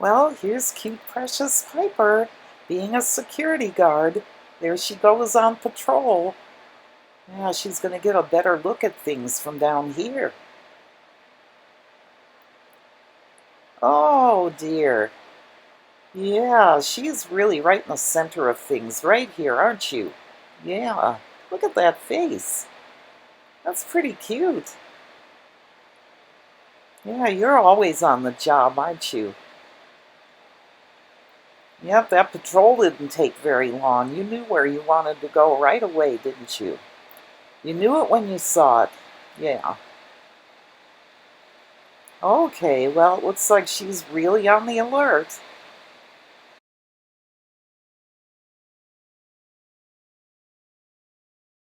Well, here's cute Precious Piper being a security guard. There she goes on patrol. Yeah, she's going to get a better look at things from down here. Oh dear. Yeah, she's really right in the center of things right here, aren't you? Yeah, look at that face. That's pretty cute. Yeah, you're always on the job, aren't you? Yep, that patrol didn't take very long. You knew where you wanted to go right away, didn't you? You knew it when you saw it. Yeah. Okay, well, it looks like she's really on the alert.